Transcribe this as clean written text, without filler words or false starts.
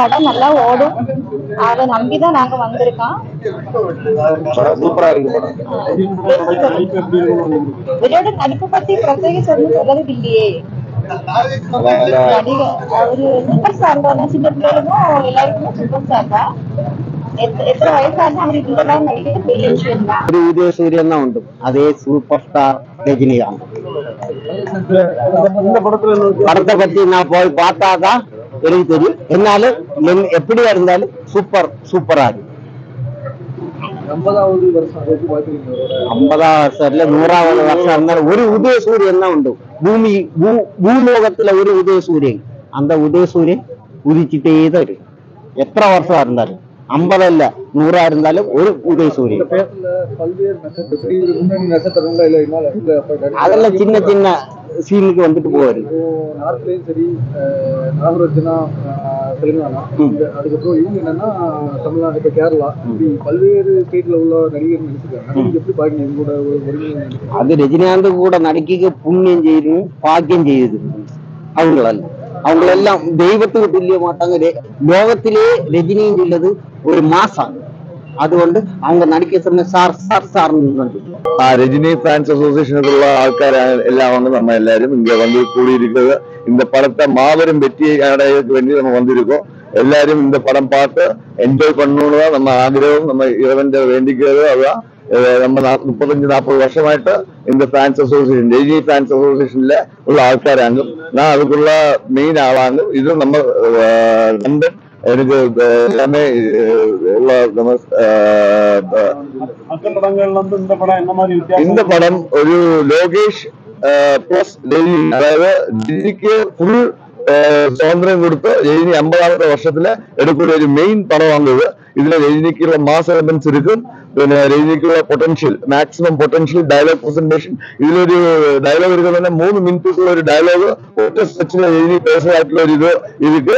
படம் நல்லா ஓடும். அதை நம்பிதான் நாங்க வந்திருக்கோம். சூப்பரா இருக்கு. இவரோட நடிப்பு பத்தி பிரத்யேகிச்சு ஒன்றும் சொல்லறது இல்லையே. அவரு சூப்பர் ஸ்டார் தான். சின்ன பிள்ளைகளுக்கும் எல்லாருக்குமே சூப்பர் ஸ்டார் தான். எத்தனை வயசான அவருக்கு இதெல்லாம் நடிக்க பெரிய விஷயம் தான். ഒരു ഉദയസൂര്യൻ தான் உண்டு. அதே சூப்பர் ஸ்டார் ரஜினிகாந்த். படத்தை பத்தி நான் போய் பார்த்தாதான் எனக்கு தெரியும். என்னாலும் எப்படியா இருந்தாலும் சூப்பரா இருக்கு. 50வது வருஷம் 50வது வருஷம் இல்ல 100வது வருஷம் இருந்தாலும் ஒரு உதயசூரியன் தான் உண்டு. பூலோகத்துல ஒரு உதயசூரியன். அந்த உதயசூரியன் உதிச்சுட்டே தான் இருக்கு. எத்தனை வருஷம் இருந்தாலும் 50 இல்ல 100 இருந்தாலும் ஒரு உதயசூரியன். அதெல்லாம் சின்ன சின்ன சீனுக்கு வந்துட்டு போவாரு. நார்த்லயும் சரி, நாகரத்னா, தெலுங்கானா, அதுக்கப்புறம் இவங்க என்னன்னா தமிழ்நாடு, இப்ப கேரளா, இப்படி பல்வேறு ஸ்டேட்ல உள்ள நடிகர் நடிச்சிருக்காங்க. எப்படி பாக்கீங்க இவங்களோட ஒருங்கிணைந்த? அது ரஜினிகாந்த் கூட நடிக்க புண்ணியம் செய்யுது, பாக்கியம் செய்யுது. அவங்களெல்லாம் தெய்வத்துக்கு துல்லிய மாட்டாங்க. லோகத்திலே ரஜினின்னு உள்ளது ஒரு மாசம். അതുകൊണ്ട് அவங்க நடிக்க சொன்ன സാർ രജനി ഫാൻസ് അസോസിയേഷനിലുള്ള ആൾക്കാരാണ് എല്ലാം വന്ന് നമ്മ എല്ലാരും ഇങ്ങ வந்து கூடியிருக்கிறது. இந்த படத்தை மாபெரும் வெற்றி அடையறதுக்கு வேண்டி நம்ம வந்திருக்கோம். எல்லாரும் இந்த படம் பார்த்து என்ஜாய் பண்ணணும்னு தான் நம்ம ஆഗ്രഹവും நம்ம இறைவന്റെ வேண்டிக்கிறது. அதுதான் நம்ம 35-40 வருஷமாയിട്ട് இந்த ഫാൻസ് അസോസിയേഷൻ, രജനി ഫാൻസ് അസോസിയേഷനിലെ ഉള്ള ആൾക്കാരാണ്. ഞാൻ അതുക്കുള്ള മെയിൻ ആളാണ്. ഇത് നമ്മൾ ലണ്ടൻ எனக்கு எல்லாமே இந்த படம் ஒரு லோகேஷ் பிளஸ் രജനി, അതായത് രജനിക്ക് ഫുൾ സ്വാതന്ത്ര്യം കൊടുത്ത് രജനി 50ാമത്തെ വർഷത്തില് എടുക്കുന്ന ഒരു മെയിൻ പടമാണിത്. ഇതിലെ രജനിക്കുള്ള മാസ് എലമെന്റ്സ് இருக்கும். പിന്നെ രജനിക്കുള്ള potential, maximum potential dialogue presentation. ഇതിലൊരു ഡയലോഗ് എടുക്കുന്ന തന്നെ 3 മിനിറ്റുള്ള ഒരു ഡയലോഗ് ഒറ്റ സ്ട്രെച്ചിൽ രജനി പേഴ്സണൽ ആയിട്ടുള്ള ഒരു ഇത് ഇരിക്ക്.